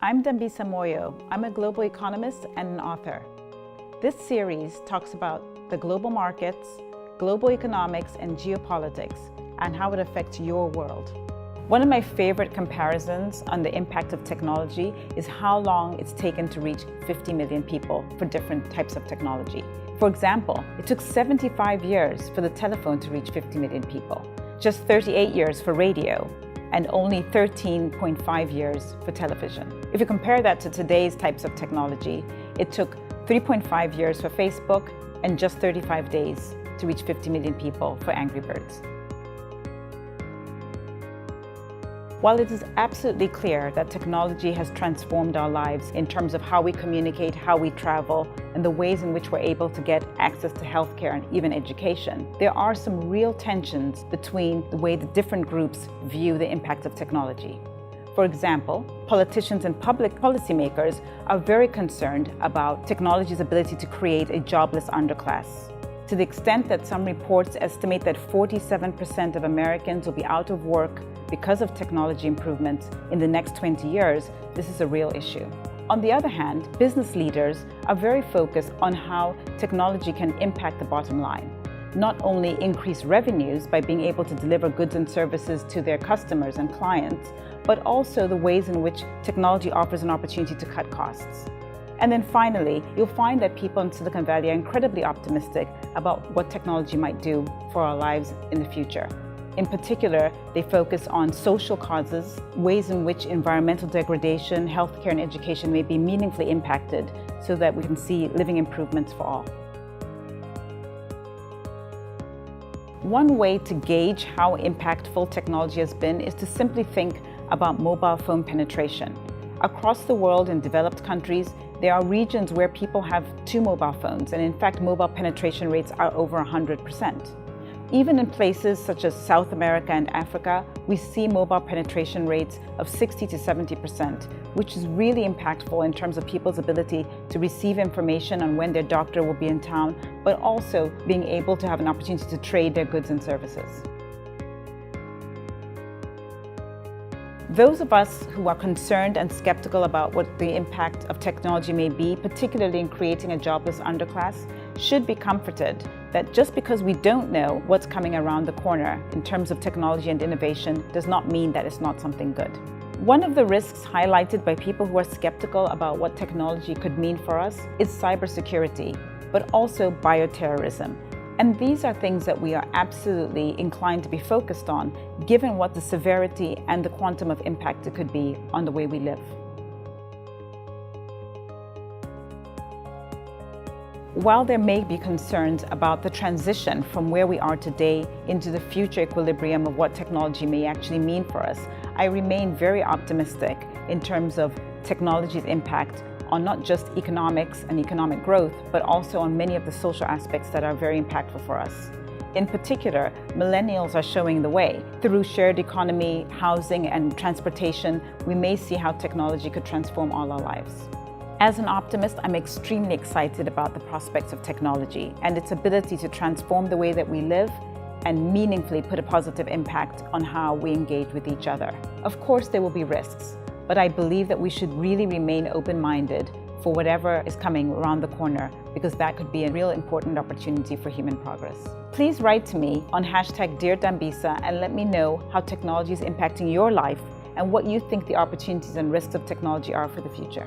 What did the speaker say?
I'm Dambisa Moyo. I'm a global economist and an author. This series talks about the global markets, global economics, and geopolitics, and how it affects your world. One of my favorite comparisons on the impact of technology is how long it's taken to reach 50 million people for different types of technology. For example, it took 75 years for the telephone to reach 50 million people, just 38 years for radio, and only 13.5 years for television. If you compare that to today's types of technology, it took 3.5 years for Facebook and just 35 days to reach 50 million people for Angry Birds. While it is absolutely clear that technology has transformed our lives in terms of how we communicate, how we travel, and the ways in which we're able to get access to healthcare and even education, there are some real tensions between the way the different groups view the impact of technology. For example, politicians and public policymakers are very concerned about technology's ability to create a jobless underclass, to the extent that some reports estimate that 47% of Americans will be out of work because of technology improvements in the next 20 years. This is a real issue. On the other hand, business leaders are very focused on how technology can impact the bottom line. Not only increase revenues by being able to deliver goods and services to their customers and clients, but also the ways in which technology offers an opportunity to cut costs. And then finally, you'll find that people in Silicon Valley are incredibly optimistic about what technology might do for our lives in the future. In particular, they focus on social causes, ways in which environmental degradation, healthcare, and education may be meaningfully impacted so that we can see living improvements for all. One way to gauge how impactful technology has been is to simply think about mobile phone penetration. Across the world in developed countries, there are regions where people have 2 mobile phones, and in fact, mobile penetration rates are over 100%. Even in places such as South America and Africa, we see mobile penetration rates of 60 to 70%, which is really impactful in terms of people's ability to receive information on when their doctor will be in town, but also being able to have an opportunity to trade their goods and services. Those of us who are concerned and skeptical about what the impact of technology may be, particularly in creating a jobless underclass, should be comforted that just because we don't know what's coming around the corner in terms of technology and innovation does not mean that it's not something good. One of the risks highlighted by people who are skeptical about what technology could mean for us is cybersecurity, but also bioterrorism. And these are things that we are absolutely inclined to be focused on, given what the severity and the quantum of impact it could be on the way we live. While there may be concerns about the transition from where we are today into the future equilibrium of what technology may actually mean for us, I remain very optimistic in terms of technology's impact on not just economics and economic growth, but also on many of the social aspects that are very impactful for us. In particular, millennials are showing the way. Through shared economy, housing, and transportation, we may see how technology could transform all our lives. As an optimist, I'm extremely excited about the prospects of technology and its ability to transform the way that we live and meaningfully put a positive impact on how we engage with each other. Of course, there will be risks, but I believe that we should really remain open-minded for whatever is coming around the corner, because that could be a real important opportunity for human progress. Please write to me on #DearDambisa and let me know how technology is impacting your life and what you think the opportunities and risks of technology are for the future.